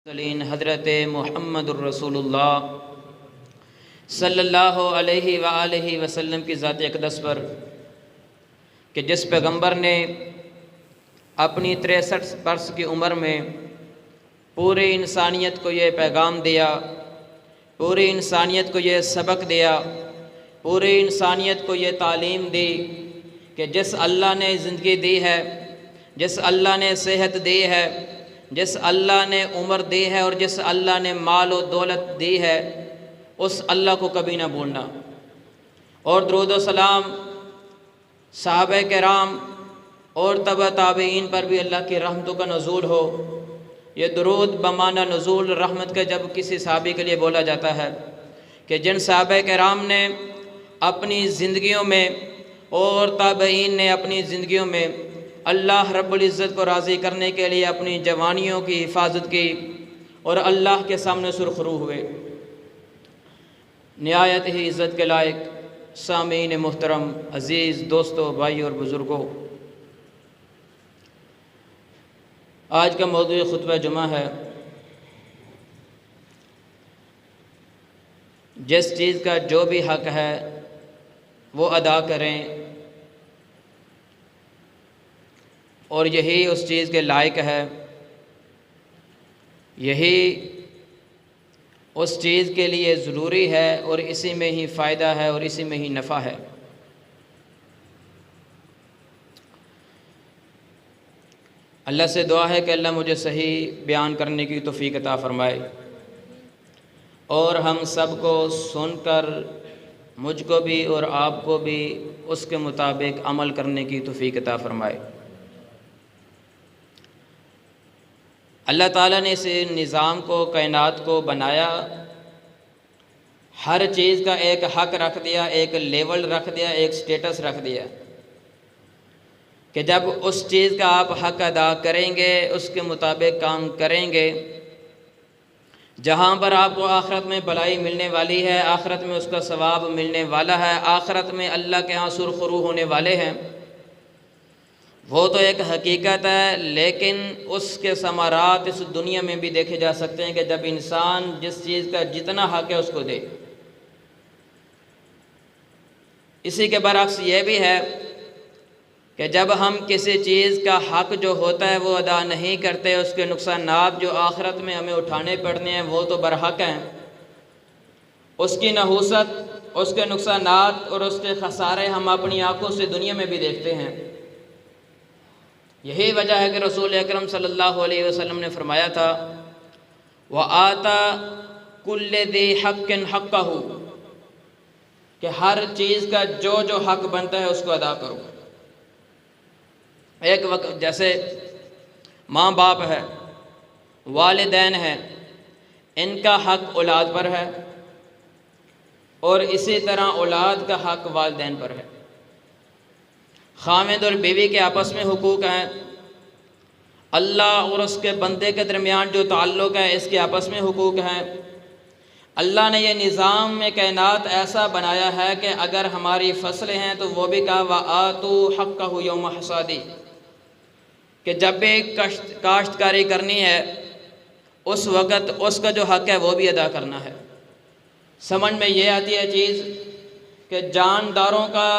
حضرت محمد الرسول اللہ صلی اللہ علیہ وآلہ وسلم کی ذات اقدس پر کہ جس پیغمبر نے اپنی 63 برس کی عمر میں پوری انسانیت کو یہ پیغام دیا، پوری انسانیت کو یہ سبق دیا، پوری انسانیت کو یہ تعلیم دی کہ جس اللہ نے زندگی دی ہے، جس اللہ نے صحت دی ہے، جس اللہ نے عمر دی ہے اور جس اللہ نے مال و دولت دی ہے، اس اللہ کو کبھی نہ بھولنا۔ اور درود و سلام صحابہ کرام اور تبع تابعین پر بھی اللہ کی رحمتوں کا نزول ہو۔ یہ درود بمعنی نزول رحمت کا جب کسی صحابی کے لیے بولا جاتا ہے کہ جن صحابہ کرام نے اپنی زندگیوں میں اور تابعین نے اپنی زندگیوں میں اللہ رب العزت کو راضی کرنے کے لیے اپنی جوانیوں کی حفاظت کی اور اللہ کے سامنے سرخرو ہوئے۔ نہایت ہی عزت کے لائق سامعین محترم، عزیز دوستوں، بھائی اور بزرگوں، آج کا موضوع خطبہ جمعہ ہے، جس چیز کا جو بھی حق ہے وہ ادا کریں، اور یہی اس چیز کے لائق ہے، یہی اس چیز کے لیے ضروری ہے اور اسی میں ہی فائدہ ہے اور اسی میں ہی نفع ہے۔ اللہ سے دعا ہے کہ اللہ مجھے صحیح بیان کرنے کی توفیق عطا فرمائے اور ہم سب کو سن کر مجھ کو بھی اور آپ کو بھی اس کے مطابق عمل کرنے کی توفیق عطا فرمائے۔ اللہ تعالیٰ نے اس نظام کو، کائنات کو بنایا، ہر چیز کا ایک حق رکھ دیا، ایک لیول رکھ دیا، ایک سٹیٹس رکھ دیا کہ جب اس چیز کا آپ حق ادا کریں گے، اس کے مطابق کام کریں گے، جہاں پر آپ کو آخرت میں بھلائی ملنے والی ہے، آخرت میں اس کا ثواب ملنے والا ہے، آخرت میں اللہ کے ہاں سرخرو ہونے والے ہیں، وہ تو ایک حقیقت ہے، لیکن اس کے ثمرات اس دنیا میں بھی دیکھے جا سکتے ہیں کہ جب انسان جس چیز کا جتنا حق ہے اس کو دے۔ اسی کے برعکس یہ بھی ہے کہ جب ہم کسی چیز کا حق جو ہوتا ہے وہ ادا نہیں کرتے، اس کے نقصانات جو آخرت میں ہمیں اٹھانے پڑنے ہیں وہ تو برحق ہیں، اس کی نحوست، اس کے نقصانات اور اس کے خسارے ہم اپنی آنکھوں سے دنیا میں بھی دیکھتے ہیں۔ یہی وجہ ہے کہ رسول اکرم صلی اللہ علیہ وسلم نے فرمایا تھا وَآتَى كُلِّ ذِي حَقٍّ حَقَّهُ، کہ ہر چیز کا جو حق بنتا ہے اس کو ادا کرو۔ ایک وقت جیسے ماں باپ ہے، والدین ہیں، ان کا حق اولاد پر ہے اور اسی طرح اولاد کا حق والدین پر ہے۔ خاوند اور بیوی کے آپس میں حقوق ہیں، اللہ اور اس کے بندے کے درمیان جو تعلق ہے اس کے آپس میں حقوق ہیں۔ اللہ نے یہ نظام میں کائنات ایسا بنایا ہے کہ اگر ہماری فصلیں ہیں تو وہ بھی کہا وَآتُوا حَقَّهُ يَوْمَ حَصَادِهِ، کہ جب بھی کاشتکاری کرنی ہے اس وقت اس کا جو حق ہے وہ بھی ادا کرنا ہے۔ سمجھ میں یہ آتی ہے چیز کہ جانداروں کا،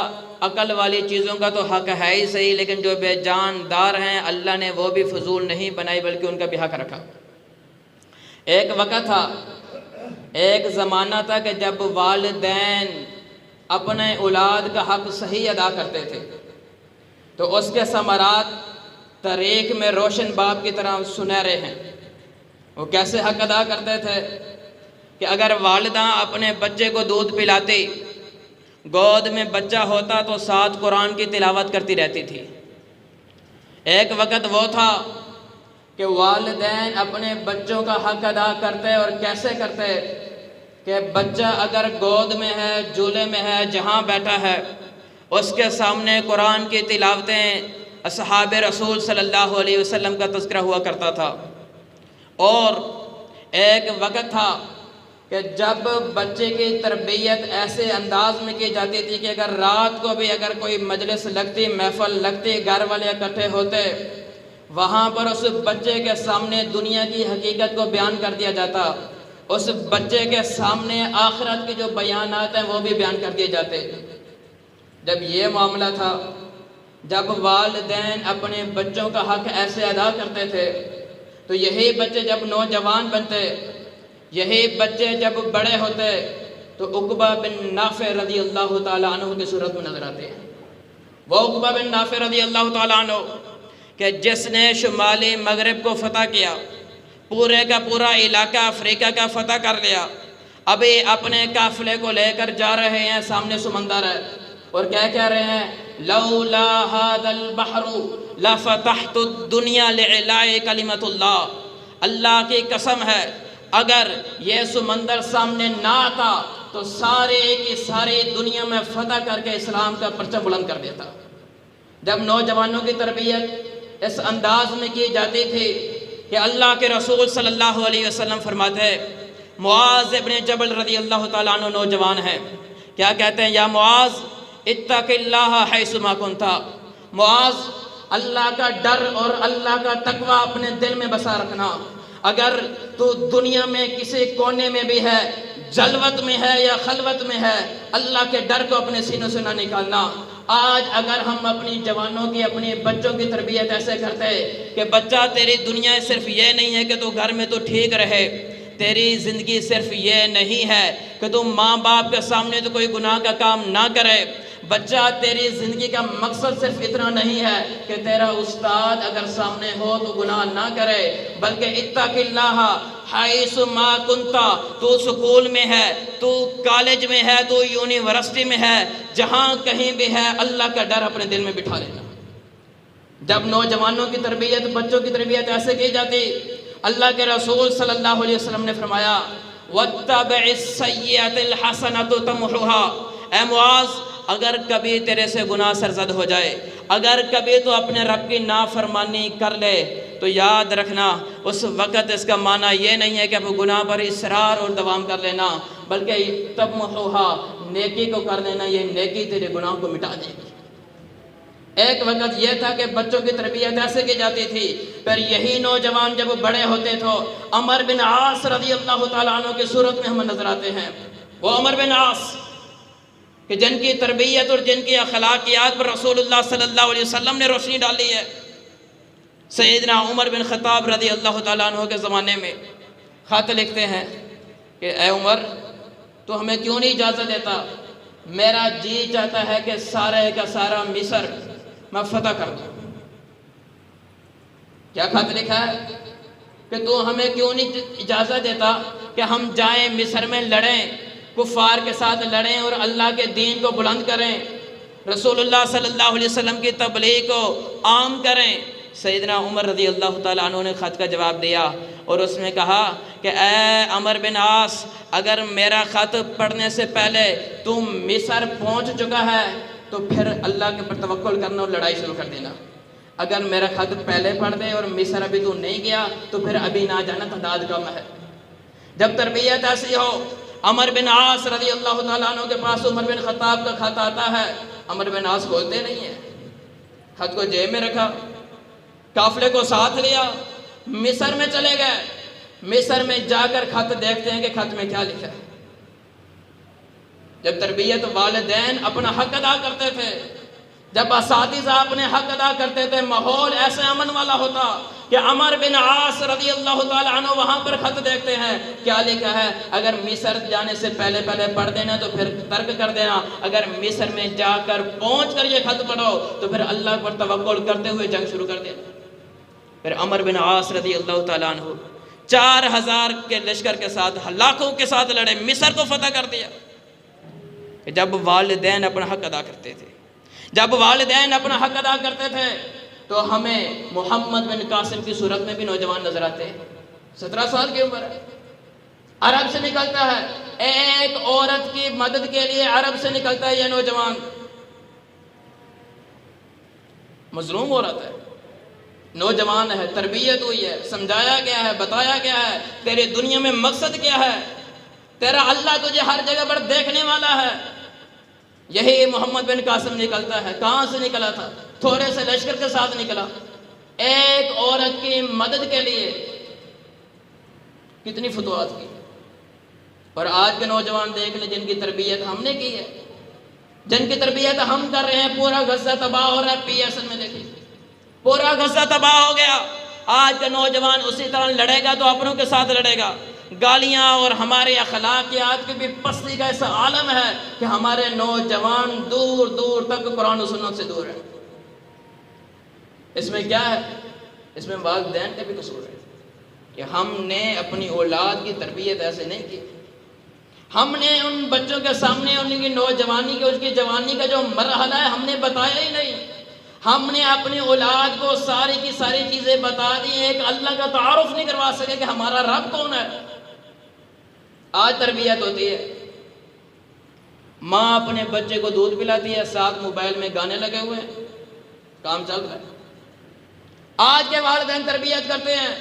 عقل والی چیزوں کا تو حق ہے ہی صحیح، لیکن جو بے جاندار ہیں اللہ نے وہ بھی فضول نہیں بنائی بلکہ ان کا بھی حق رکھا۔ ایک وقت تھا، ایک زمانہ تھا کہ جب والدین اپنے اولاد کا حق صحیح ادا کرتے تھے تو اس کے ثمرات طریق میں روشن باپ کی طرح سنہرے ہیں۔ وہ کیسے حق ادا کرتے تھے کہ اگر والدہ اپنے بچے کو دودھ پلاتی، گود میں بچہ ہوتا تو ساتھ قرآن کی تلاوت کرتی رہتی تھی۔ ایک وقت وہ تھا کہ والدین اپنے بچوں کا حق ادا کرتے، اور کیسے کرتے کہ بچہ اگر گود میں ہے، جھولے میں ہے، جہاں بیٹھا ہے، اس کے سامنے قرآن کی تلاوتیں، اصحاب رسول صلی اللہ علیہ وسلم کا تذکرہ ہوا کرتا تھا۔ اور ایک وقت تھا کہ جب بچے کی تربیت ایسے انداز میں کی جاتی تھی کہ اگر رات کو بھی اگر کوئی مجلس لگتی، محفل لگتی، گھر والے اکٹھے ہوتے وہاں پر اس بچے کے سامنے دنیا کی حقیقت کو بیان کر دیا جاتا، اس بچے کے سامنے آخرت کے جو بیانات ہیں وہ بھی بیان کر دیے جاتے۔ جب یہ معاملہ تھا، جب والدین اپنے بچوں کا حق ایسے ادا کرتے تھے، تو یہی بچے جب نوجوان بنتے، یہی بچے جب بڑے ہوتے، تو عقبہ بن نافع رضی اللہ تعالیٰ عنہ کی صورت میں نظر آتے ہیں۔ وہ عقبہ بن نافع رضی اللہ تعالیٰ عنہ کہ جس نے شمالی مغرب کو فتح کیا، پورے کا پورا علاقہ افریقہ کا فتح کر لیا، ابھی اپنے قافلے کو لے کر جا رہے ہیں، سامنے سمندر ہے، اور کیا کہہ رہے ہیں؟ لولا ھذا البحر لفتحت الدنیا لعلاء کلمۃ اللہ۔ اللہ کی قسم ہے، اگر یہ سمندر سامنے نہ آتا تو سارے کی ساری دنیا میں فتح کر کے اسلام کا پرچم بلند کر دیتا۔ جب نوجوانوں کی تربیت اس انداز میں کی جاتی تھی کہ اللہ کے رسول صلی اللہ علیہ وسلم فرماتے ہیں، معاذ ابن جبل رضی اللہ تعالیٰ عنہ نوجوان ہے، کیا کہتے ہیں؟ یا معاذ اتق اللہ حیث ما کنت۔ معاذ، اللہ کا ڈر اور اللہ کا تقوی اپنے دل میں بسا رکھنا۔ اگر تو دنیا میں کسی کونے میں بھی ہے، جلوت میں ہے یا خلوت میں ہے، اللہ کے ڈر کو اپنے سینوں سے نہ نکالنا۔ آج اگر ہم اپنی جوانوں کی، اپنی بچوں کی تربیت ایسے کرتے کہ بچہ تیری دنیا صرف یہ نہیں ہے کہ تو گھر میں تو ٹھیک رہے، تیری زندگی صرف یہ نہیں ہے کہ تم ماں باپ کے سامنے تو کوئی گناہ کا کام نہ کرے، بچہ تیری زندگی کا مقصد صرف اتنا نہیں ہے کہ تیرا استاد اگر سامنے ہو تو گناہ نہ کرے، بلکہ اتق اللہ حیث ما کنت۔ تو سکول میں ہے، تو کالج میں ہے، تو یونیورسٹی میں ہے، جہاں کہیں بھی ہے، اللہ کا ڈر اپنے دل میں بٹھا لینا۔ جب نوجوانوں کی تربیت، بچوں کی تربیت ایسے کی جاتی، اللہ کے رسول صلی اللہ علیہ وسلم نے فرمایا وَاتَّبِعِ السَّيِّئَةَ الْحَسَنَةَ تَمْحُوهَا۔ اے معاذ، اگر کبھی تیرے سے گناہ سرزد ہو جائے، اگر کبھی تو اپنے رب کی نافرمانی کر لے، تو یاد رکھنا اس وقت اس کا معنی یہ نہیں ہے کہ اب گناہ پر اصرار اور دوام کر لینا، بلکہ تمحوها، نیکی کو کر لینا، یہ نیکی تیرے گناہوں کو مٹا دے گی۔ ایک وقت یہ تھا کہ بچوں کی تربیت ایسے کی جاتی تھی، پھر یہی نوجوان جب بڑے ہوتے تھے، عمر بن عاص رضی اللہ تعالیٰ عنہ کی صورت میں ہمیں نظر آتے ہیں۔ وہ عمر بن عاص کہ جن کی تربیت اور جن کی اخلاقیات پر رسول اللہ صلی اللہ علیہ وسلم نے روشنی ڈالی ہے۔ سیدنا عمر بن خطاب رضی اللہ تعالیٰ عنہ کے زمانے میں خط لکھتے ہیں کہ اے عمر، تو ہمیں کیوں نہیں اجازت دیتا؟ میرا جی چاہتا ہے کہ سارے کا سارا مصر میں فتح کر دوں۔ کیا خط لکھا ہے کہ تو ہمیں کیوں نہیں اجازت دیتا کہ ہم جائیں مصر میں لڑیں، کفار کے ساتھ لڑیں اور اللہ کے دین کو بلند کریں، رسول اللہ صلی اللہ علیہ وسلم کی تبلیغ کو عام کریں۔ سیدنا عمر رضی اللہ تعالیٰ عنہ نے خط کا جواب دیا اور اس میں کہا کہ اے عمر بن عاص، اگر میرا خط پڑھنے سے پہلے تم مصر پہنچ چکا ہے تو پھر اللہ کے پر توکل کرنا اور لڑائی شروع کر دینا۔ اگر میرا خط پہلے پڑھ دے اور مصر ابھی تو نہیں گیا تو پھر ابھی نہ جانا، تعداد کم ہے۔ جب تربیت ایسی ہو، عمر بن عاص رضی اللہ تعالیٰ عنہ کے پاس عمر بن خطاب کا خط آتا ہے، عمر بن عاص کھولتے نہیں ہیں، خط کو جیب میں رکھا، قافلے کو ساتھ لیا، مصر میں چلے گئے۔ مصر میں جا کر خط دیکھتے ہیں کہ خط میں کیا لکھا ہے۔ جب تربیت والدین اپنا حق ادا کرتے تھے، جب اساتذہ اپنے حق ادا کرتے تھے، ماحول ایسے امن والا ہوتا کہ عمر بن عاص رضی اللہ تعالیٰ عنہ وہاں پر خط دیکھتے ہیں، کیا لکھا ہے؟ اگر مصر جانے سے پہلے پڑھ دینا تو پھر ترک کر دینا، اگر مصر میں جا کر پہنچ کر یہ خط پڑھو تو پھر اللہ پر توکل کرتے ہوئے جنگ شروع کر دینا۔ پھر عمر بن عاص رضی اللہ تعالیٰ عنہ 4000 کے لشکر کے ساتھ، لاکھوں کے ساتھ لڑے، مصر کو فتح کر دیا۔ جب والدین اپنا حق ادا کرتے تھے، جب والدین اپنا حق ادا کرتے تھے، تو ہمیں محمد بن قاسم کی صورت میں بھی نوجوان نظر آتے ہیں، 17 سال کی عمر ہے، عرب سے نکلتا ہے، ایک عورت کی مدد کے لیے عرب سے نکلتا ہے یہ نوجوان، مظلوم ہو رہا ہے، نوجوان ہے، تربیت ہوئی ہے، سمجھایا گیا ہے، بتایا گیا ہے تیرے دنیا میں مقصد کیا ہے، تیرا اللہ تجھے ہر جگہ پر دیکھنے والا ہے۔ یہی محمد بن قاسم نکلتا ہے، کہاں سے نکلا تھا؟ تھوڑے سے لشکر کے ساتھ نکلا، ایک عورت کی مدد کے لیے کتنی فتوحات کی. اور آج کے نوجوان دیکھ لیں جن کی تربیت ہم نے کی ہے، جن کی تربیت ہم کر رہے ہیں. پورا غزہ تباہ ہو رہا ہے. پی ایس ایل میں دیکھیں، پورا غزہ تباہ ہو گیا. آج کا نوجوان اسی طرح لڑے گا تو اپنوں کے ساتھ لڑے گا. گالیاں اور ہمارے اخلاقیات کی بھی پستی کا ایسا عالم ہے کہ ہمارے نوجوان دور دور تک قرآن و سنت سے دور ہیں. اس میں کیا ہے؟ اس میں والدین کا بھی قصور ہے کہ ہم نے اپنی اولاد کی تربیت ایسے نہیں کی. ہم نے ان بچوں کے سامنے ان کی نوجوانی کی، اس کی جوانی کا جو مرحلہ ہے ہم نے بتایا ہی نہیں. ہم نے اپنی اولاد کو ساری کی ساری چیزیں بتا دی، ایک اللہ کا تعارف نہیں کروا سکے کہ ہمارا رب کون ہے. آج تربیت ہوتی ہے، ماں اپنے بچے کو دودھ پلاتی ہے، ساتھ موبائل میں گانے لگے ہوئے ہیں، کام چل رہا ہے. آج کے والدین تربیت کرتے ہیں،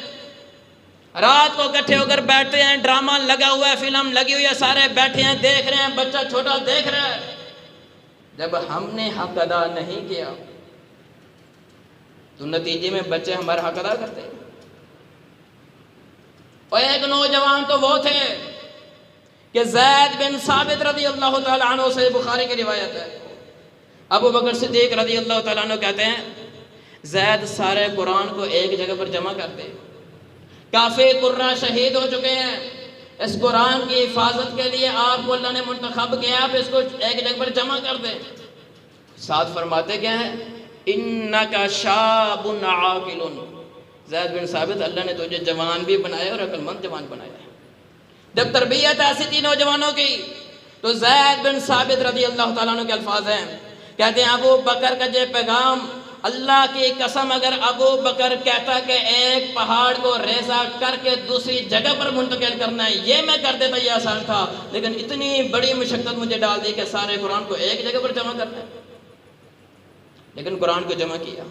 رات کو اکٹھے ہو کر بیٹھتے ہیں، ڈرامہ لگا ہوا ہے، فلم لگی ہوئی ہے، سارے بیٹھے ہیں دیکھ رہے ہیں، بچہ چھوٹا دیکھ رہا ہے. جب ہم نے حق ادا نہیں کیا تو نتیجے میں بچے ہمارا حق ادا کرتے ہیں. اور ایک نوجوان تو وہ تھے کہ زید بن ثابت رضی اللہ تعالیٰ عنہ سے بخاری کی روایت ہے، ابو بکر صدیق رضی اللہ تعالیٰ عنہ کہتے ہیں زید سارے قرآن کو ایک جگہ پر جمع کرتے. کافی قرہ شہید ہو چکے ہیں، اس قرآن کی حفاظت کے لیے آپ کو اللہ نے منتخب کیا، آپ اس کو ایک جگہ پر جمع کر دیں. ساتھ فرماتے کیا ہیں؟ انکا شاب عاقل. زید بن ثابت، اللہ نے تجھے جوان بھی بنایا اور عقل مند جوان بنایا ہے. جب تربیت ایسی تھی نوجوانوں کی تو زید بن ثابت رضی اللہ تعالیٰ عنہ کے الفاظ ہیں، کہتے ہیں ابو بکر کا یہ پیغام، اللہ کی قسم اگر ابو بکر کہتا کہ ایک پہاڑ کو ریزہ کر کے دوسری جگہ پر منتقل کرنا ہے، یہ میں کر دیتا، یہ آسان تھا. لیکن اتنی بڑی مشقت مجھے ڈال دی کہ سارے قرآن کو ایک جگہ پر جمع کرنا ہے. لیکن قرآن کو جمع کیا.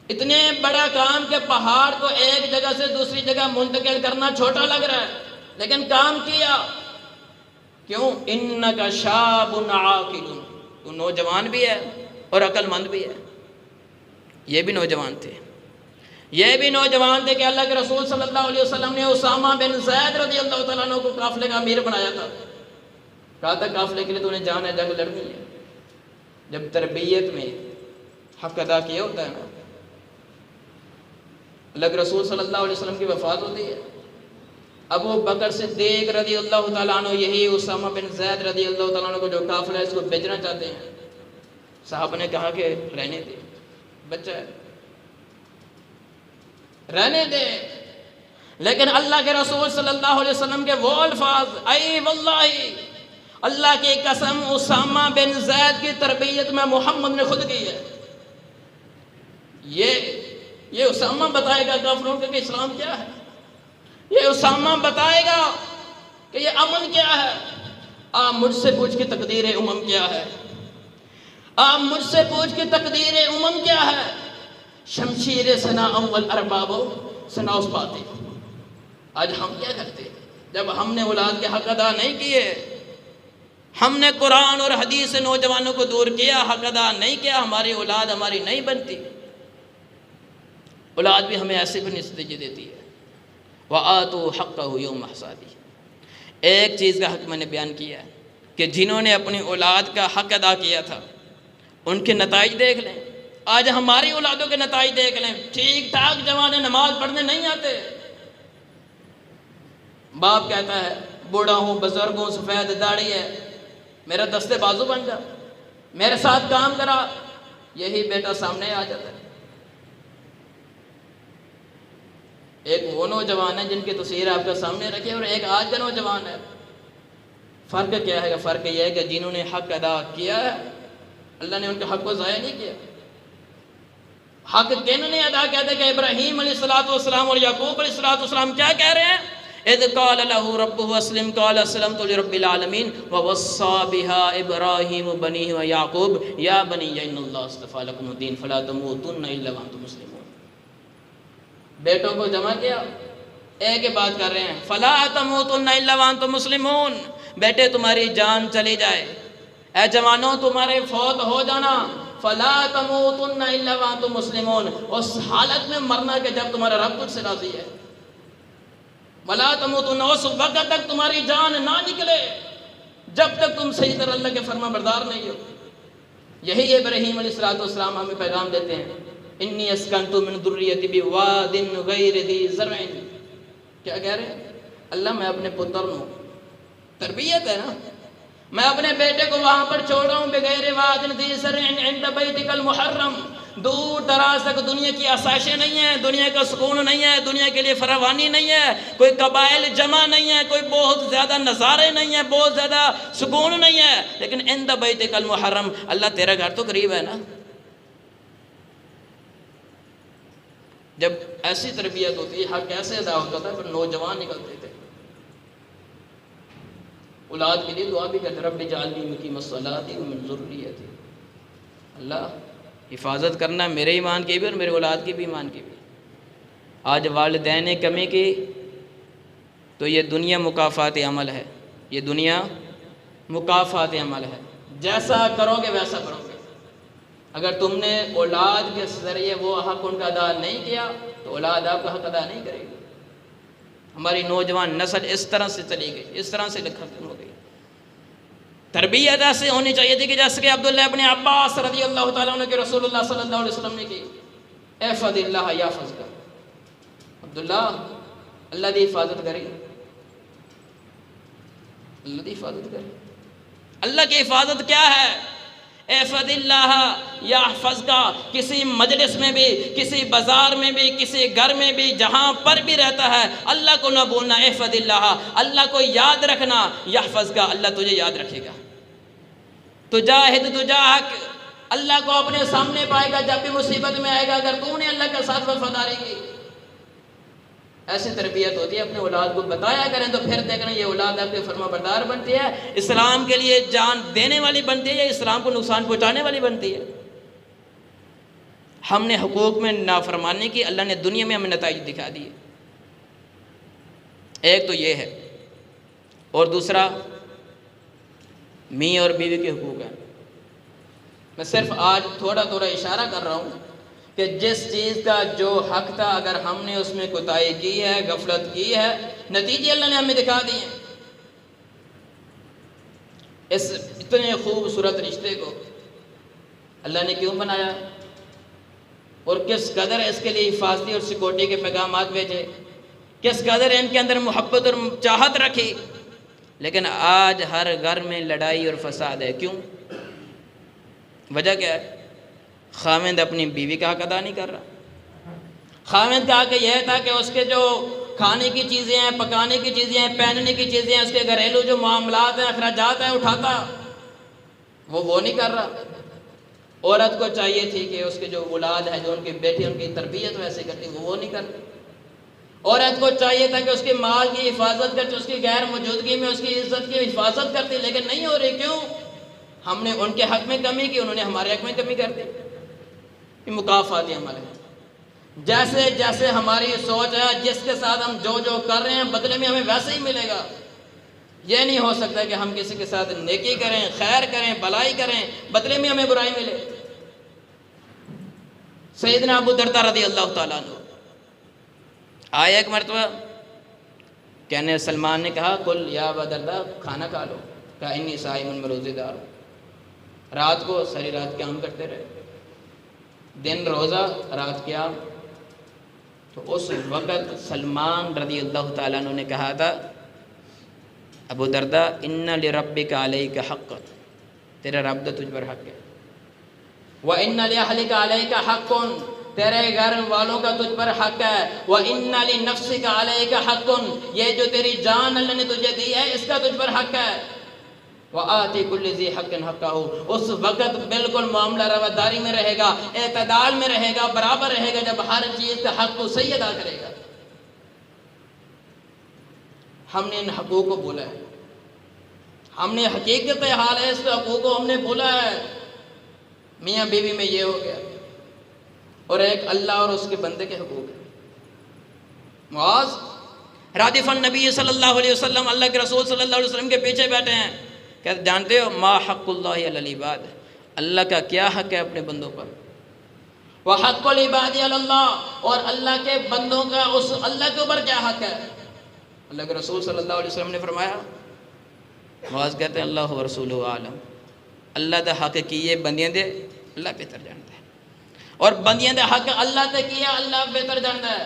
اتنے بڑا کام کہ پہاڑ کو ایک جگہ سے دوسری جگہ منتقل کرنا چھوٹا لگ رہا ہے، لیکن کام کیا. کیوں؟ انکا شاب عاقل. تو نوجوان بھی ہے اور عقل مند بھی ہے. یہ بھی نوجوان تھے، یہ بھی نوجوان تھے کہ اللہ کے رسول صلی اللہ علیہ وسلم نے اسامہ بن زید رضی اللہ تعالیٰ عنہ کو قافلے کا امیر بنایا تھا. کہا تھا قافلے کے لیے تو نے جانا ہے، جنگ لڑنی ہے. جب تربیت میں حق ادا کیا ہوتا ہے نا، اللہ کے رسول صلی اللہ علیہ وسلم کی وفات ہوتی ہے، ابو بکر صدیق رضی اللہ تعالیٰ عنہ یہی اسامہ بن زید رضی اللہ تعالیٰ عنہ کو جو قافلہ ہے اس کو بیچنا چاہتے ہیں. صاحب نے کہا کہ رہنے دے، بچہ ہے، رہنے دے. لیکن اللہ کے رسول صلی اللہ علیہ وسلم کے وہ الفاظ، اے واللہ، اللہ کی قسم اسامہ بن زید کی تربیت میں محمد نے خود کی ہے. یہ اسامہ بتائے گا کافروں کہ اسلام کیا ہے، یہ اسامہ بتائے گا کہ یہ امن کیا ہے. آپ مجھ سے پوچھ کی تقدیر امم کیا ہے، آپ مجھ سے پوچھ کی تقدیر امم کیا ہے. شمشیر سنا اول اربابو سنا اس باتی. آج ہم کیا کرتے ہیں؟ جب ہم نے اولاد کے حق ادا نہیں کیے، ہم نے قرآن اور حدیث سے نوجوانوں کو دور کیا، حق ادا نہیں کیا، ہماری اولاد ہماری نہیں بنتی. اولاد بھی ہمیں ایسے بھی نتیجے دیتی ہے. وَآتُوا حَقَّهُ يَوْمَ حَصَادِهِ. ایک چیز کا حق میں نے بیان کیا ہے کہ جنہوں نے اپنی اولاد کا حق ادا کیا تھا ان کے نتائج دیکھ لیں. آج ہماری اولادوں کے نتائج دیکھ لیں. ٹھیک ٹھاک جوان نماز پڑھنے نہیں آتے. باپ کہتا ہے بوڑھا ہوں، بزرگ ہوں، سفید داڑھی ہے، میرا دستے بازو بن جا، میرے ساتھ کام کرا. یہی بیٹا سامنے آ جاتا ہے. ایک وہ نوجوان ہے جن کی تصویر آپ کے سامنے رکھی اور ایک آج کا نوجوان ہے. فرق کیا ہے؟ فرق یہ ہے کہ جنہوں نے حق ادا کیا ہے اللہ نے ان کے حق کو ضائع نہیں کیا. حق کن نے ادا کیا تھا کہ ابراہیم علیہ السلام اور یعقوب علیہ السلام کیا کہہ رہے ہیں؟ اذ قال له ربه اسلم قال اسلمت لرب العالمین ووصى بها ابراہیم بنیہ ویعقوب یا بنی ان اللہ اصطفى لكم الدین فلا تموتن الا وانتم مسلمون. بیٹوں کو جمع کیا، ایک ہی بات کر رہے ہیں، فلا تموتن الا وانتم مسلمون. بیٹے تمہاری جان چلی جائے، اے جوانوں تمہارے فوت ہو جانا، فلا تموتن الا وانتم مسلمون، اس حالت میں مرنا کہ جب تمہارا رب تجھ سے راضی ہے. ولا تموتن، اس وقت تک تمہاری جان نہ نکلے جب تک تم صحیح طرح اللہ کے فرما بردار نہیں ہو. یہی ابراہیم علیہ السلام ہمیں پیغام دیتے ہیں، انی اسکنت من ذریتی بواد غیر ذی زرع. کیا کہہ رہے ہیں؟ اللہ میں اپنے پتر نو، تربیت ہے نا، میں اپنے بیٹے کو وہاں پر چھوڑ رہا ہوں بغیر واد ذی زرع عند بیتک المحرم. دور دراز تک دنیا کی آسائشیں نہیں ہیں، دنیا کا سکون نہیں ہے، دنیا کے لیے فراوانی نہیں ہے، کوئی قبائل جمع نہیں ہے، کوئی بہت زیادہ نظارے نہیں ہیں، بہت زیادہ سکون نہیں ہے، لیکن عند بیتک المحرم، اللہ تیرا گھر تو قریب ہے نا. جب ایسی تربیت ہوتی ہے، حق ایسے ادا ہوتا تھا، پھر نوجوان نکلتے تھے، اولاد کے لیے دعا بھی کرتے، رب اجعلنی مقیم الصلاۃ ومن ذریتی. اللہ حفاظت کرنا میرے ایمان کی بھی اور میرے اولاد کی بھی ایمان کی بھی. آج والدین نے کمی کی تو یہ دنیا مکافات عمل ہے، یہ دنیا مکافات عمل ہے. جیسا کرو گے ویسا کرو گے. اگر تم نے اولاد کے ذریعے وہ حق ان کا ادا نہیں کیا تو اولاد آپ کا حق ادا نہیں کرے گی. ہماری نوجوان نسل اس طرح سے چلی گئی، اس طرح سے ختم ہو گئی. تربیت ایسے ہونی چاہیے تھی کہ جیسے کہ عبداللہ ابن عباس رضی اللہ تعالیٰ عنہ کے رسول اللہ صلی اللہ علیہ وسلم نے کی، احفظ اللہ یحفظک. عبداللہ اللہ دی حفاظت کرے، اللہ دی حفاظت کرے. اللہ کی حفاظت کیا ہے؟ احفظ اللہ یحفظک. کسی مجلس میں بھی، کسی بازار میں بھی، کسی گھر میں بھی، جہاں پر بھی رہتا ہے اللہ کو نہ بھولنا. احفظ اللہ، اللہ کو یاد رکھنا. یحفظک، اللہ تجھے یاد رکھے گا. تجاہد تجاہک، اللہ کو اپنے سامنے پائے گا جب بھی مصیبت میں آئے گا اگر تو نے اللہ کے ساتھ وفاداری کی. ایسی تربیت ہوتی ہے. اپنے اولاد کو بتایا کریں تو پھر دیکھنا یہ اولاد آپ کے فرما بردار بنتی ہے، اسلام کے لیے جان دینے والی بنتی ہے یا اسلام کو نقصان پہنچانے والی بنتی ہے. ہم نے حقوق میں نافرمانی کی، اللہ نے دنیا میں ہمیں نتائج دکھا دیے. ایک تو یہ ہے، اور دوسرا میاں اور بیوی کے حقوق ہیں. میں صرف آج تھوڑا اشارہ کر رہا ہوں کہ جس چیز کا جو حق تھا اگر ہم نے اس میں کوتاہی کی ہے، غفلت کی ہے، نتیجے اللہ نے ہمیں دکھا دیے. اس اتنے خوبصورت رشتے کو اللہ نے کیوں بنایا اور کس قدر اس کے لیے حفاظتی اور سیکورٹی کے پیغامات بھیجے، کس قدر ان کے اندر محبت اور چاہت رکھی. لیکن آج ہر گھر میں لڑائی اور فساد ہے. کیوں؟ وجہ کیا ہے؟ خاوند اپنی بیوی کا حق ادا نہیں کر رہا. خاوند کا حق یہ تھا کہ اس کے جو کھانے کی چیزیں ہیں، پکانے کی چیزیں ہیں، پہننے کی چیزیں ہیں، اس کے گھریلو جو معاملات ہیں، اخراجات ہیں اٹھاتا، وہ نہیں کر رہا. عورت کو چاہیے تھی کہ اس کے جو اولاد ہیں، جو ان کی بیٹی، ان کی تربیت ویسے کرتی، وہ نہیں کرتی. عورت کو چاہیے تھا کہ اس کے مال کی حفاظت کرتی، اس کی غیر موجودگی میں اس کی عزت کی حفاظت کرتی، لیکن نہیں ہو رہی. کیوں؟ ہم نے ان کے حق میں کمی کی، انہوں نے ہمارے حق میں کمی کر دی. یہ مکافاتی عمل ہے. جیسے جیسے ہماری سوچ ہے، جس کے ساتھ ہم جو کر رہے ہیں بدلے میں ہمیں ویسے ہی ملے گا. یہ نہیں ہو سکتا کہ ہم کسی کے ساتھ نیکی کریں، خیر کریں، بھلائی کریں، بدلے میں ہمیں برائی ملے. سیدنا ابو درداء رضی اللہ تعالیٰ عنہ آیا ایک مرتبہ، کہنے سلمان نے کہا کل یا ابا درداء، کھانا کھا لو. کہا انی صائم، میں روزے دار ہوں. رات کو ساری رات قیام کرتے رہے، دن روزہ رات قیام. تو اس وقت سلمان رضی اللہ تعالیٰ عنہ نے کہا تھا ابو درداء ان لربک علیک حق، تیرا رب تو تجھ پر حق ہے. وَإِنَّ لِأَهْلِكَ عَلَيْكَ حَقٌّ، تیرے گھر والوں کا تجھ پر حق ہے. وَإِنَّ لِنَفْسِكَ عَلَيْكَ حَقٌّ، یہ جو تیری جان اللہ نے تجھے دی ہے اس کا تجھ پر حق ہے. وَآتِ كُلِّ ذِي حَقٍّ حَقَّهُ، اس وقت بالکل معاملہ رواداری میں رہے گا، اعتدال میں رہے گا، برابر رہے گا، جب ہر چیز کا حق کو صحیح ادا کرے گا. ہم نے ان حقوق کو بولا ہے، ہم نے حقیقت حال ہے اس حقوق کو ہم نے بولا ہے. میاں بیوی میں یہ ہو گیا، اور ایک اللہ اور اس کے بندے کے حقوق ہیں. معاذ رادف النبی صلی اللہ علیہ وسلم، اللہ کے رسول صلی اللہ علیہ وسلم کے پیچھے بیٹھے ہیں، کہ جانتے ہو ما حق اللہ علی العباد، اللہ کا کیا حق ہے اپنے بندوں پر؟ وَحَقُّ الْعِبَادِ عَلَى اللَّهِ، اور اللہ کے بندوں کا اس اللہ کے اوپر کیا حق ہے؟ اللہ کے رسول صلی اللہ علیہ وسلم نے فرمایا، معاذ کہتے ہیں اللہ ورسولہ عالم، اللہ دا حق کیے بندیاں دے اللہ بہتر جانتا ہے، اور بندیاں دے حق اللہ تے کیا اللہ بہتر جانتا ہے۔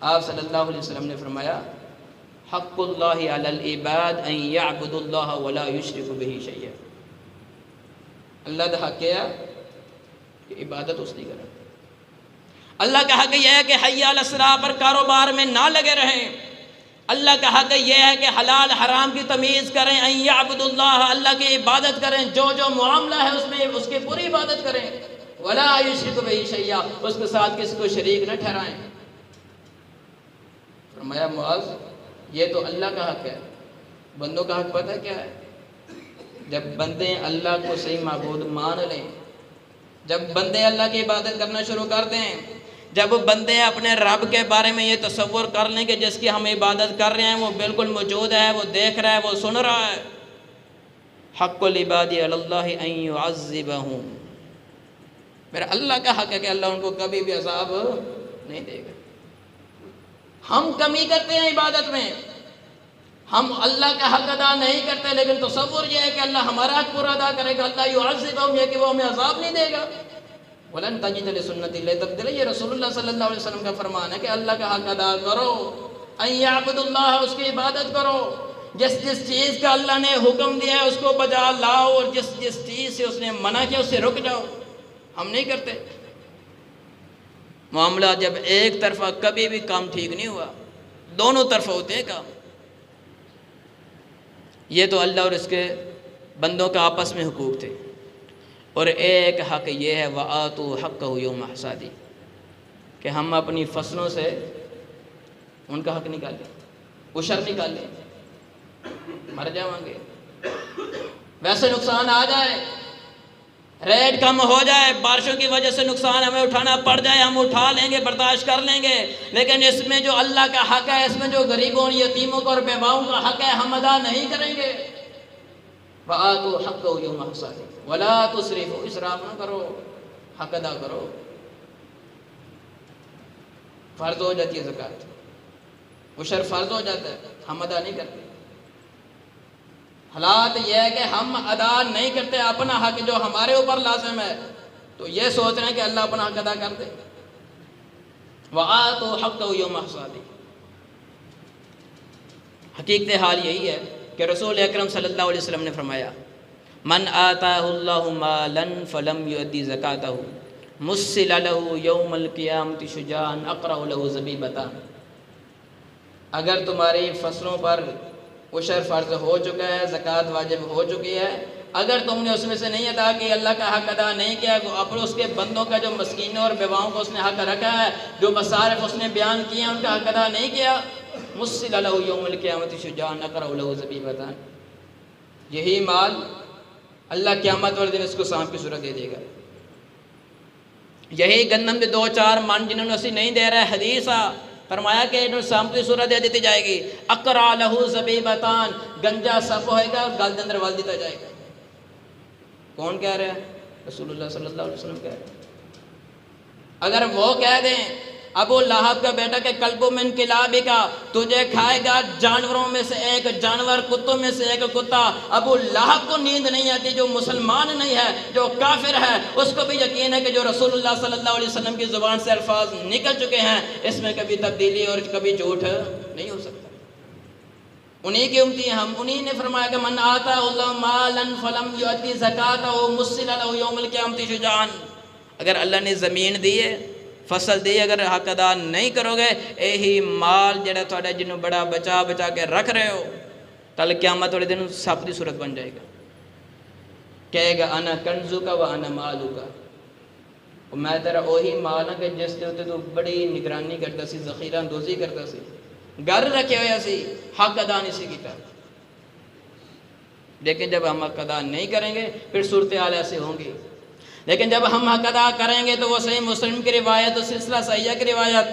آپ صلی اللہ علیہ وسلم نے فرمایا حق اللہ علی العباد ان یعبدوا اللہ ولا یشرکوا بہ شیئا، اللہ دا حق کیا کہ عبادت اس کی کریں۔ اللہ کا حق یہ ہے کہ حی علی الصلاۃ پر کاروبار میں نہ لگے رہیں۔ اللہ کا حق یہ ہے کہ حلال حرام کی تمیز کریں، ان یعبدوا اللہ، اللہ کی عبادت کریں، جو جو معاملہ ہے اس میں اس کی پوری عبادت کریں، ولا یشرکوا بہ شیئا، اس کے ساتھ کسی کو شریک نہ ٹھہرائیں۔ فرمایا معاذ یہ تو اللہ کا حق ہے، بندوں کا حق پتہ ہے کیا ہے؟ جب بندے اللہ کو صحیح معبود مان لیں، جب بندے اللہ کی عبادت کرنا شروع کر دیں، جب بندے اپنے رب کے بارے میں یہ تصور کر لیں کہ جس کی ہم عبادت کر رہے ہیں وہ بالکل موجود ہے، وہ دیکھ رہا ہے، وہ سن رہا ہے۔ حق العباد علی اللہ ان یعذبہم، میرا اللہ کا حق ہے کہ اللہ ان کو کبھی بھی عذاب نہیں دے گا۔ ہم کمی کرتے ہیں عبادت میں، ہم اللہ کا حق ادا نہیں کرتے، لیکن تصور یہ ہے کہ اللہ ہمارا حق پورا ادا کرے گا، اللہ یعذبہم، یہ کہ وہ ہمیں عذاب نہیں دے گا۔ وَلَن تَجِدَ لِسُنَّتِ اللَّهِ تَبْدِيلًا، یہ رسول اللہ صلی اللہ علیہ وسلم کا فرمان ہے کہ اللہ کا حق ادا کرو، ان یعبدوا اللہ، اس کی عبادت کرو، جس جس چیز کا اللہ نے حکم دیا ہے اس کو بجا لاؤ، اور جس جس چیز سے اس نے منع کیا اس سے رک جاؤ۔ ہم نہیں کرتے۔ معاملہ جب ایک طرفہ کبھی بھی کام ٹھیک نہیں ہوا، دونوں طرف ہوتے ہیں کام۔ یہ تو اللہ اور اس کے بندوں کا آپس میں حقوق تھے، اور ایک حق یہ ہے وَآتُوا حَقَّهُ يَوْمَ حَصَادِهِ، کہ ہم اپنی فصلوں سے ان کا حق نکالیں، عشر نکالیں، مر جاؤں گے، ویسے نقصان آ جائے، ریٹ کم ہو جائے، بارشوں کی وجہ سے نقصان ہمیں اٹھانا پڑ جائے، ہم اٹھا لیں گے، برداشت کر لیں گے، لیکن اس میں جو اللہ کا حق ہے، اس میں جو غریبوں یتیموں کو اور بیواؤں کا حق ہے ہم ادا نہیں کریں گے۔ وَآتُوا حَقَّهُ يَوْمَ حَصَادِهِ وَلَا تُسْرِفُوا، اسراف نہ کرو، حق ادا کرو۔ فرض ہو جاتی ہے زکوٰۃ، عشر فرض ہو جاتا ہے، ہم ادا نہیں کرتے۔ حالات یہ ہے کہ ہم ادا نہیں کرتے اپنا حق جو ہمارے اوپر لازم ہے، تو یہ سوچ رہے ہیں کہ اللہ اپنا حق ادا کر دے۔ وَآتُوا حَقَّهُ يَوْمَ حَصَادِهِ، حقیقت حال یہی ہے کہ رسول اکرم صلی اللہ علیہ وسلم نے فرمایا من آتاہ اللہ مالا فلم یؤدی زکاتہ مثل لہ یوم القیامۃ شجاعا اقرع لہ زبیبتان، اگر تمہاری فصلوں پر عشر فرض ہو چکا ہے، زکوٰۃ واجب ہو چکی ہے، اگر تم نے اس میں سے نہیں ادا کی، اللہ کا حق ادا نہیں کیا، اپنے اس کے بندوں کا جو مسکینوں اور بیواؤں کو اس نے حق رکھا ہے، جو مصارف اس نے بیان کیے ہیں ان کا حق ادا نہیں کیا، مثل لہ یوم القیامۃ شجاعا اقرع لہ زبیبتان، یہی مال اللہ قیامت والے دن اس کو سانپ کی صورت دے دے گا۔ یہی گندم کے 2-4 من جنہوں نے اسی نہیں دے رہا ہے، حدیث فرمایا کہ انہوں سانپ کی صورت دے دیتی جائے گی، اقرع لہ زبیبتان، گنجا سپ ہوئے گا اور گل کے اندر ول دیتا جائے گا۔ کون کہہ رہا ہے؟ رسول اللہ صلی اللہ علیہ وسلم کہہ رہے ہیں۔ اگر وہ کہہ دیں ابو لہب کا بیٹا کہ کلب من کلابک، تجھے کھائے گا جانوروں میں سے ایک جانور، کتوں میں سے ایک کتا، ابو لہب کو نیند نہیں آتی، جو مسلمان نہیں ہے، جو کافر ہے، اس کو بھی یقین ہے کہ جو رسول اللہ صلی اللہ علیہ وسلم کی زبان سے الفاظ نکل چکے ہیں اس میں کبھی تبدیلی اور کبھی جھوٹ نہیں ہو سکتا۔ انہی کی امتی ہیں ہم، انہی نے فرمایا کہ من آتا اللہ مالا فلم یؤدی زکاتہ مثل لہ یوم القیامۃ شجاعا، اگر اللہ نے زمین دی ہے، فصل دی، اگر حق ادا نہیں کرو گے، یہی مال جڑا تھوڑا جنوں بڑا بچا بچا کے رکھ رہے ہو، کل قیامت والے دن سب کی صورت بن جائے گا، کہے گا انا کنزک و انا مالک، میں تیرا وہی مال ہاں کہ جس دے تو بڑی نگرانی کرتا سی، ذخیرہ اندوزی کرتا سی، گھر رکھے ہویا سی، حق ادا نہیں سی کیتا۔ لیکن جب ہم حق ادا نہیں کریں گے پھر صورتحال ایسے ہوں گی، لیکن جب ہم حق ادا کریں گے تو وہ صحیح مسلم کی روایت اور سلسلہ صحیحہ کی روایت،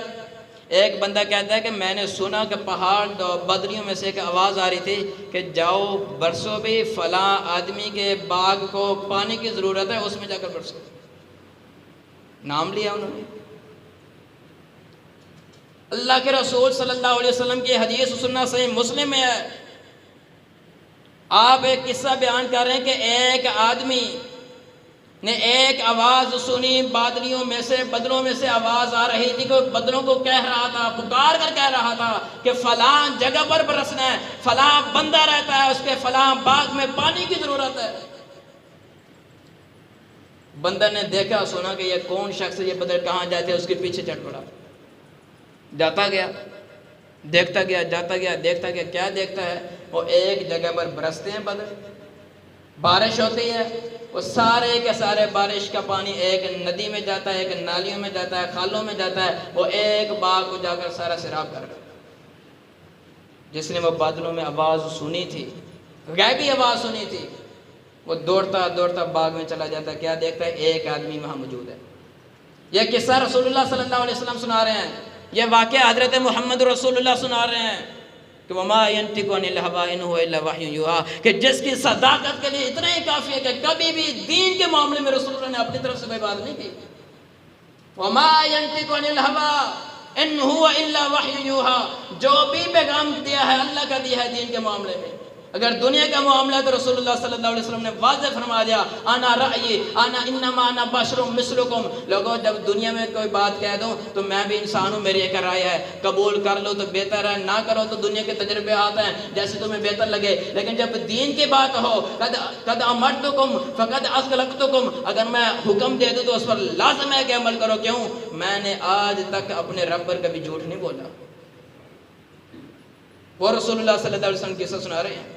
ایک بندہ کہتا ہے کہ میں نے سنا کہ پہاڑ بدریوں میں سے ایک آواز آ رہی تھی کہ جاؤ برسو بھی فلاں آدمی کے باغ کو پانی کی ضرورت ہے، اس میں جا کر برسو. نام لیا انہوں نے. اللہ کے رسول صلی اللہ علیہ وسلم کی حدیث سننا صحیح مسلم میں ہے. آپ ایک قصہ بیان کر رہے ہیں کہ ایک آدمی نے ایک آواز سنی، بادلیوں میں سے، بدلوں میں سے آواز آ رہی تھی کہ بدلوں کو کہہ رہا تھا، پکار کر کہہ رہا تھا کہ فلاں جگہ پر برسنا ہے، فلاں بندہ رہتا ہے، اس کے فلاں باغ میں پانی کی ضرورت ہے. بندہ نے دیکھا سنا کہ یہ کون شخص ہے، یہ بدل کہاں جاتے ہیں، اس کے پیچھے چڑھ پڑا. جاتا گیا، دیکھتا گیا، جاتا گیا، دیکھتا گیا. کیا دیکھتا ہے؟ وہ ایک جگہ پر برستے ہیں بدل، بارش ہوتی ہے، وہ سارے کے سارے بارش کا پانی ایک ندی میں جاتا ہے، ایک نالیوں میں جاتا ہے، خالوں میں جاتا ہے، وہ ایک باغ کو جا کر سارا سیراب کر رہا ہے. جس نے وہ بادلوں میں آواز سنی تھی، غیبی آواز سنی تھی، وہ دوڑتا دوڑتا باغ میں چلا جاتا ہے. کیا دیکھتا ہے؟ ایک آدمی وہاں موجود ہے. یہ قصہ رسول اللہ صلی اللہ علیہ وسلم سنا رہے ہیں، یہ واقعہ حضرت محمد رسول اللہ سنا رہے ہیں کہ وَمَا يَنْتِقُ عَنِ الْهَوَىٰ إِنْ هُوَ إِلَّا وَحْيٌ يُوحَىٰ، کہ جس کی صداقت کے لیے اتنا ہی کافی ہے کہ کبھی بھی دین کے معاملے میں رسول اللہ نے اپنی طرف سے کوئی بات نہیں کی. وَمَا يَنْتِقُ عَنِ الْهَوَىٰ إِنْ هُوَ إِلَّا وَحْيٌ يُوحَىٰ، جو بھی پیغام دیا ہے اللہ کا دیا ہے دین کے معاملے میں. اگر دنیا کا معاملہ ہے تو رسول اللہ صلی اللہ علیہ وسلم نے واضح فرما دیا، انا رأیی انا انما انا بشر مثلکم. لوگوں جب دنیا میں کوئی بات کہہ دوں تو میں بھی انسان ہوں، میری ایک رائے ہے، قبول کر لو تو بہتر ہے، نہ کرو تو دنیا کے تجربے آتے ہیں جیسے تمہیں بہتر لگے. لیکن جب دین کی بات ہو، قد امرتکم فقد اخلقتکم، اگر میں حکم دے دوں تو اس پر لازم ہے کہ عمل کرو. کیوں؟ میں نے آج تک اپنے رب پر کبھی جھوٹ نہیں بولا. وہ رسول اللہ صلی اللہ علیہ وسلم قصہ سنا رہے ہیں،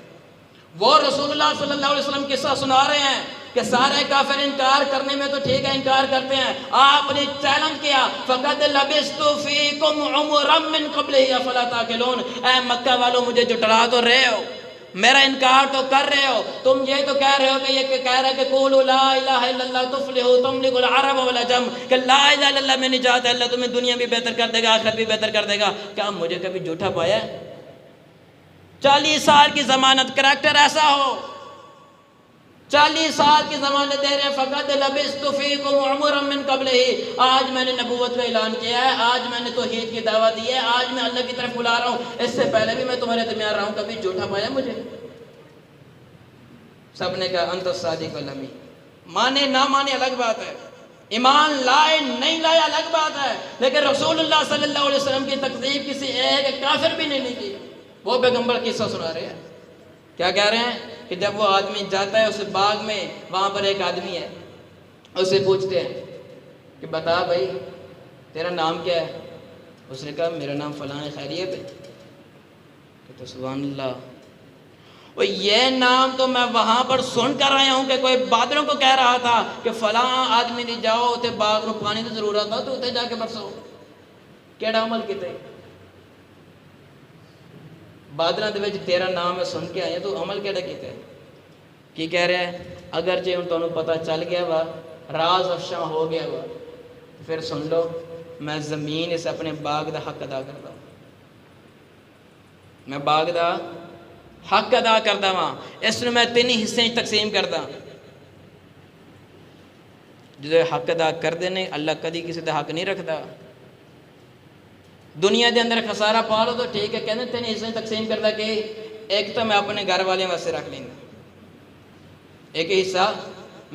وہ رسول اللہ صلی اللہ علیہ وسلم قصہ سنا رہے ہیں کہ سارے کافر انکار کرنے میں تو ٹھیک ہے، انکار کرتے ہیں. آپ نے چیلنج کیا، فَقَدْ لَبِثْتُ فِيكُمْ عُمُرًا مِّن قَبْلِهِ أَفَلَا تَعْقِلُونَ. اے مکہ والوں، مجھے جھٹلا تو رہے ہو، میرا انکار تو کر رہے ہو، تم یہ تو کہہ رہے ہو کہ یہ کہہ رہا ہے کہ قولوا لا الہ الا اللہ تفلحوا تملکوا العرب والعجم، کہ لا الہ الا اللہ میں نجات ہے، اللہ تمہیں دنیا بھی بہتر کر دے گا، آخرت بھی بہتر کر دے گا. کیا مجھے کبھی جھوٹا پایا ہے؟ 40 سال کی ضمانت، کریکٹر ایسا ہو، 40 سال کی ضمانت دے رہے. فقط لبثت فیکم عمرا من قبلہ، آج میں نے نبوت کا اعلان کیا ہے، آج میں نے توحید کی دعوت دی ہے، آج میں اللہ کی طرف بلا رہا ہوں، اس سے پہلے بھی میں تمہارے درمیان رہا ہوں، کبھی جھوٹا پایا مجھے؟ سب نے کہا انت الصادق الامین. مانے نہ مانے الگ بات ہے، ایمان لائے نہیں لائے الگ بات ہے، لیکن رسول اللہ صلی اللہ علیہ وسلم کی تکذیب کسی ایک کافر بھی نہیں کی. وہ پیغمبر قصہ سنا رہے ہیں. کیا کہہ رہے ہیں کہ جب وہ آدمی جاتا ہے اس باغ میں، وہاں پر ایک آدمی ہے، اسے پوچھتے ہیں کہ بتا بھائی تیرا نام کیا ہے؟ اس نے کہا میرا نام فلاں ہے، خیریت ہے؟ کہ تو سبحان اللہ، وہ یہ نام تو میں وہاں پر سن کر آیا ہوں کہ کوئی بادلوں کو کہہ رہا تھا کہ فلاں آدمی نہیں جاؤ تے باغ نو پانی کی ضرورت ہے تو اتنے جا کے برسو. کیڑا عمل کیتے؟ بادلاں دے وچ تیرا نام ہے سن کے آئے تو عمل کیڑا کیتے؟ کی کہہ رہا ہے؟ اگر جے ہن تانوں پتہ چل گیا وا، راز افشاں ہو گیا وا، پھر سن لو، میں زمین اس اپنے باغ دا حق ادا کرتا ہوں، میں باغ دا حق ادا کرتا ہاں، اس میں 3 حصے تقسیم کرتا. جدو حق ادا کردے نے اللہ کدی کسی دا حق نہیں رکھتا. دنیا دے اندر خسارہ پا لو تو ٹھیک ہے، کہنے 3 حصے تقسیم کرتا کہ ایک تو میں اپنے گھر والوں واسطے رکھ لینا، ایک حصہ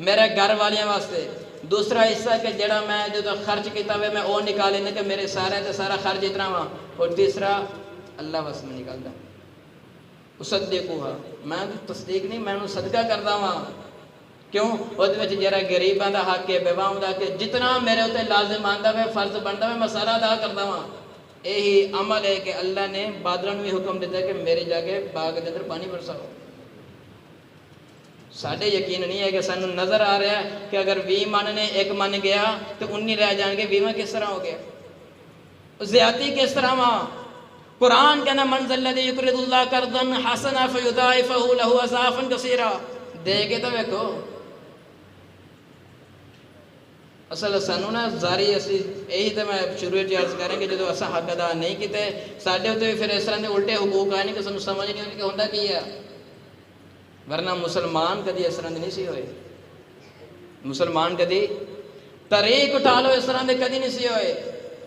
میرے گھر والوں واسطے، دوسرا حصہ کہ جڑا میں جو خرچ کیتا ہوئے میں وہ نکال لینا کہ میرے سارا تے سارا خرچ اتنا ہوا، اور تیسرا اللہ واسطے میں نکالتا. اصدقوها، میں تصدیق نہیں، میں صدقہ کرتا ہوں. کیوں؟ وہ جڑا غریباں دا حق ہے، بیواؤں دا کہ جتنا میرے اتنے لازم آندا ہے، فرض بنتا ہے، میں سارا ادا کرتا ہوں. یہی عمل ہے کہ اللہ نے بادلوں بھی حکم دیتا ہے کہ میرے جا کے باغ کے اندر پانی برساؤ. ساڈے یقین نہیں ہے کہ سانو نظر آ رہا ہے کہ اگر 20 من نے 1 من گیا تو 19 رہ جان گے، 20 کس طرح ہو گیا؟ زیادتی کس طرح وہاں؟ قرآن کہنا من ذا الذی یقرض اللہ قرضا حسنا فیضاعفہ لہ اضعافا کثیرا. دے کے تو دیکھو، اصل سانو نا زاری اسی یہی تو میں شروع عرض کریں کہ جدو اصا حق ادا نہیں کیتے ساڈے اتنے بھی پھر اس طرح کے الٹے حقوق آئے نہیں کہ سانو سمجھ نہیں آتی کہ ہوتا کی ہے. ورنہ مسلمان کدی اس طرح نہیں سی ہوئے. مسلمان کدی طریق اٹھا لو اس طرح دے کدی نہیں سی ہوئے.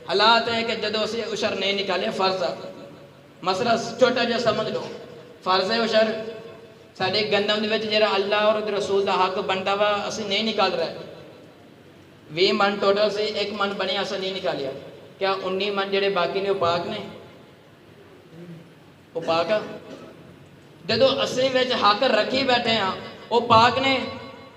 حالات ہے کہ جدو اسی عشر نہیں نکالے فرض مسئلہ چھوٹا جا سمجھ لو. فرض ہے عشر ساڈے گندم دے وچ جڑا اللہ اور رسول دا حق بنتا وا اسی نہیں نکال رہے. 20 من ٹوٹل سے 1 من بنیا اسا نہیں نکالیا. کیا 19 من جڑے باقی نے وہ پاک نے؟ وہ پاک ہے. جدو اسی وچ حق رکھی بیٹھے ہیں وہ پاک نے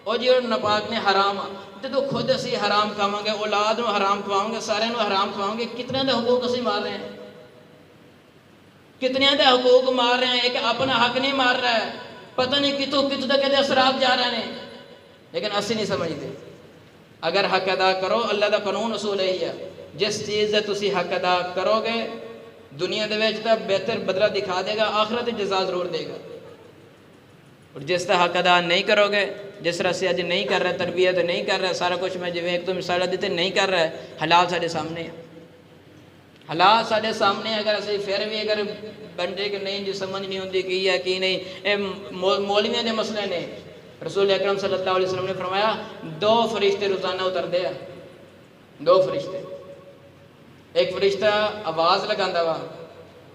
وہ جی ناپاک نے حرام. جدو خود اسی حرام کھاواں گے اولاد نو حرام کھواؤں گے سارے نو حرام کھواؤں گے کتنے دے حقوق اسی مار رہے ہیں. کتنے دے حقوق مار رہے ہیں. ایک اپنا حق نہیں مار رہا ہے پتہ نہیں کتوں تک کے اثرات جا رہے ہیں لیکن اسی نہیں سمجھتے. اگر حق ادا کرو اللہ دا قانون اصول یہی ہے جس چیز سے تسی حق ادا کرو گے دنیا دے وچ تا بہتر بدلہ دکھا دے گا آخرت جزا ضرور دے گا. اور جس طرح حق ادا نہیں کرو گے جس طرح سے اج نہیں کر رہے تربیت نہیں کر رہے سارا کچھ میں ایک تو مثال دیتے نہیں کر رہا ہے. حالات سارے سامنے ہیں. حالات سارے سامنے اگر اسی پھر بھی اگر بندے کہ نہیں جی سمجھ نہیں ہوتی کی ہے کی نہیں اے مولویاں دے مسئلے نے. رسول اکرم صلی اللہ علیہ وسلم نے فرمایا 2 فرشتے روزانہ اتر دے. 2 فرشتے. ایک فرشتہ آواز لگاندا وا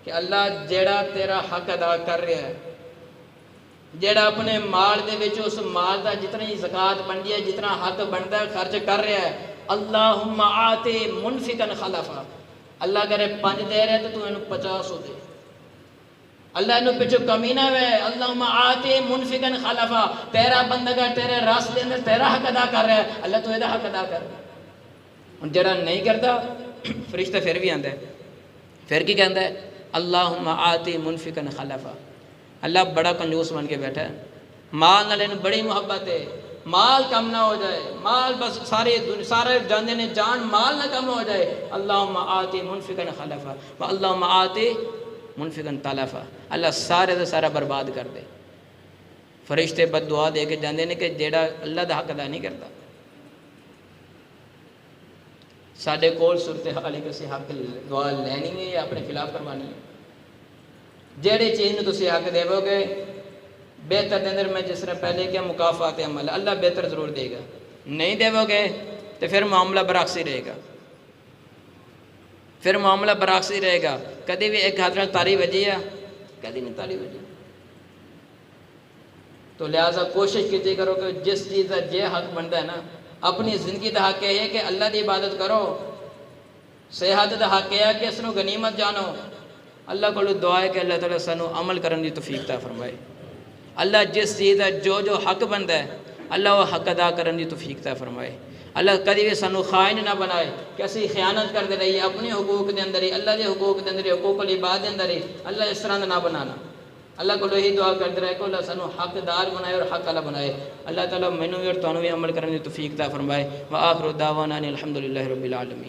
کہ اللہ جیڑا تیرا حق ادا کر رہا ہے جیڑا اپنے مال دے وچ اس مال دا جتنا ہی زکوٰۃ بنتی ہے جتنا حق بنتا ہے خرچ کر رہا ہے اللہم آتے منفقا خلفا. اللہ کرے 5 دے رہے تو انہوں 50 دے. اللہ انہوں پچھو کمی نہ ہوئے. اللہم آتے منفقا خلفا. تیرا بندگا تیرے راستے اندر تیرا حق ادا کر رہا ہے اللہ تو یہ حق ادا کر رہا ہے. جڑا نہیں کرتا فرشتہ پھر بھی آندا ہے پھر کی کہندا ہے اللہم آتے منفقا خلفا. اللہ بڑا کنجوس بن کے بیٹھا ہے. مال نال انہوں بڑی محبت ہے. مال کم نہ ہو جائے مال بس سارے جاندے نے جان مال نہ کم ہو جائے. اللہم آتے منفقا خلفا و اللہم آتے منفقا تلفا. اللہ سارے دا سارا برباد کر دے. فرشتے بد دعا دے کے جاندے نے کہ جیڑا اللہ دا حق ادا نہیں کرتا. ساڈے کول صورتحال کہ اسی حق دعا لینی ہے یا اپنے خلاف کروانی ہے. جیڑی چیز میں تسی حق دیو گے بہتر دے اندر میں جس طرح پہلے کیا مکافات عمل اللہ بہتر ضرور دے گا. نہیں دیو گے تو پھر معاملہ برعکس ہی رہے گا. پھر معاملہ برعکس ہی رہے گا. کدی بھی ایک ہاتھ تالی بجی ہے کدی نہیں تالی بجی. تو لہٰذا کوشش کیجیے کرو کہ جس چیز کا یہ حق بنتا ہے نا اپنی زندگی کا حق یہ ہے کہ اللہ کی عبادت کرو. صحت کا حق یہ ہے کہ اس کو غنیمت جانو. اللہ کو دعا ہے کہ اللہ تعالیٰ سانو عمل کرنے کی توفیق عطا فرمائے. اللہ جس چیز ہے جو حق بنتا ہے اللہ وہ حق ادا کرنے کی توفیق عطا فرمائے. اللہ کدی بھی سانو خائن نہ بنائے کہ اسی خیانت کرتے رہیے اپنے حقوق دے اندر ہی اللہ دے حقوق دے اندر حقوق العباد دے اندر ہی اللہ اس طرح نہ بنانا. اللہ کو یہی دعا کرتے رہے کہ اللہ سانو حق دار بنائے اور حق اللہ بنائے. اللہ تعالیٰ مینوں بھی اور تانوں بھی عمل کرنے کی توفیق عطا فرمائے. وآخر دعوانا ان الحمدللہ رب العالمین.